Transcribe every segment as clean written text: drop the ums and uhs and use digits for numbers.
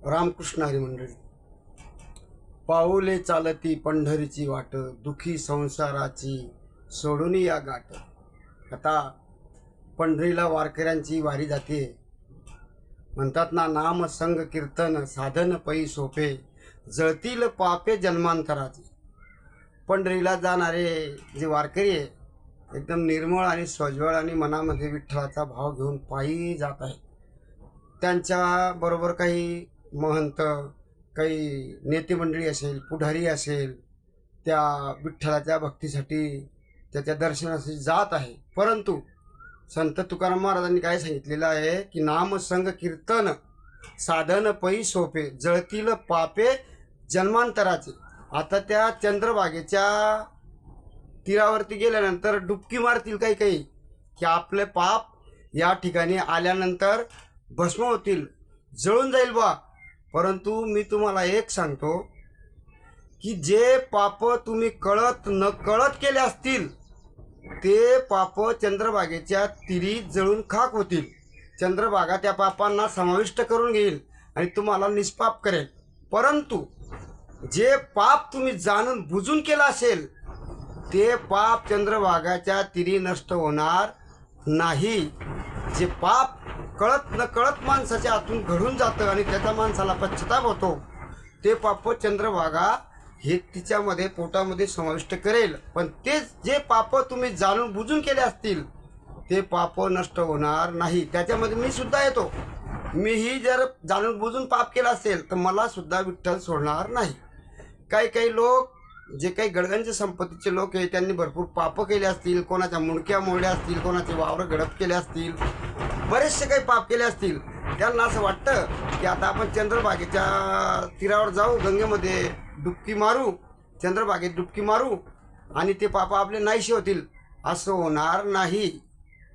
रामकृष्ण हरी मंडळी. पाऊले चालती पंढरीची वाट, दुखी संसाराची सोडून या गाठ. आता पंढरीला वारकऱ्यांची वारी जाते. म्हणतात ना, नाम संग कीर्तन साधन पै सोपे, जळतील पापे जन्मांतराचे. पंढरीला जाणारे जे वारकरी आहे एकदम निर्मळ आणि स्वज्वळ आणि मनामध्ये विठ्ठलाचा भाव घेऊन पायी जात आहेत. त्यांच्याबरोबर काही महंत, काही नेते मंडळी असेल, पुढारी असेल, त्या विठ्ठलाच्या भक्तीसाठी त्याच्या दर्शनासाठी जात आहे. परंतु संत तुकाराम महाराजांनी काय सांगितलेलं आहे की नाम संग कीर्तन साधन पै सोपे, जळतील पापे जन्मांतराचे. आता त्या चंद्रभागेच्या तीरावरती गेल्यानंतर डुबकी मारतील काही काही की आपले पाप या ठिकाणी आल्यानंतर भस्म होतील, जळून जाईल बा. परंतु मी तुम्हाला एक सांगतो की जे पाप तुम्ही कळत न कळत केले असतील ते पाप चंद्रभागेच्या तिरी जळून खाक होतील. चंद्रभागा त्या पापांना समाविष्ट करून घेईल आणि तुम्हाला निष्पाप करेल. परंतु जे पाप तुम्ही जाणून बुजून केलं असेल ते पाप चंद्रभागाच्या तिरी नष्ट होणार नाही. जे पाप कळत न कळत माणसाच्या आतून घडून जातं आणि त्याचा माणसाला पश्चाताप होतो, ते पाप चंद्रभागा हे तिच्यामध्ये पोटामध्ये समाविष्ट करेल. पण ते जे पाप तुम्ही जाणून बुजून केले असतील ते पाप नष्ट होणार नाही. त्याच्यामध्ये मी सुद्धा येतो. मीही जर जाणून बुजून पाप केलं असेल तर मला सुद्धा विठ्ठल सोडणार नाही. काही काही लोक, जे काही गडगंज संपत्तीचे लोक आहे, त्यांनी भरपूर पाप केले असतील, कोणाच्या मुंडक्या मोडल्या असतील, कोणाचे वावर गडप केले असतील, बरेचसे काही पाप केले असतील. त्यांना असं वाटतं की आता आपण चंद्रभागेच्या तीरावर जाऊ, गंगेमध्ये डुबकी मारू, चंद्रभागेत डुबकी मारू आणि ते पाप आपले नाहीसे होतील. असं होणार नाही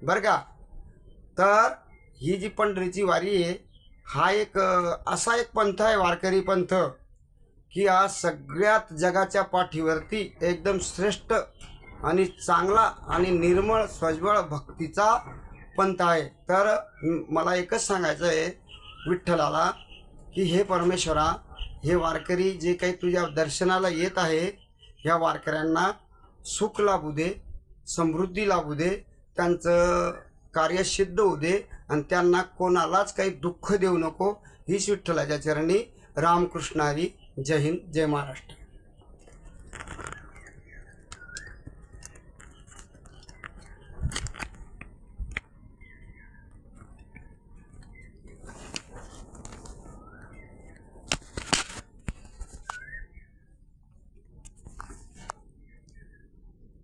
बरं का. तर ही जी पंढरीची वारी आहे हा एक असा एक पंथ आहे, वारकरी पंथ, की हा सगळ्यात जगाच्या पाठीवरती एकदम श्रेष्ठ आणि चांगला आणि निर्मळ स्वज्वळ भक्तीचा पंथ आहे. तर मला एकच सांगायचं आहे विठ्ठलाला की हे परमेश्वरा, हे वारकरी जे काही तुझ्या दर्शनाला येत आहे ह्या वारकऱ्यांना सुख लाभू दे, समृद्धी लाभू दे, त्यांचं कार्य सिद्ध होऊ दे आणि त्यांना कोणालाच काही दुःख देऊ नको. हीच विठ्ठलाच्या चरणी रामकृष्ण हरी. जय हिंद, जय महाराष्ट्र.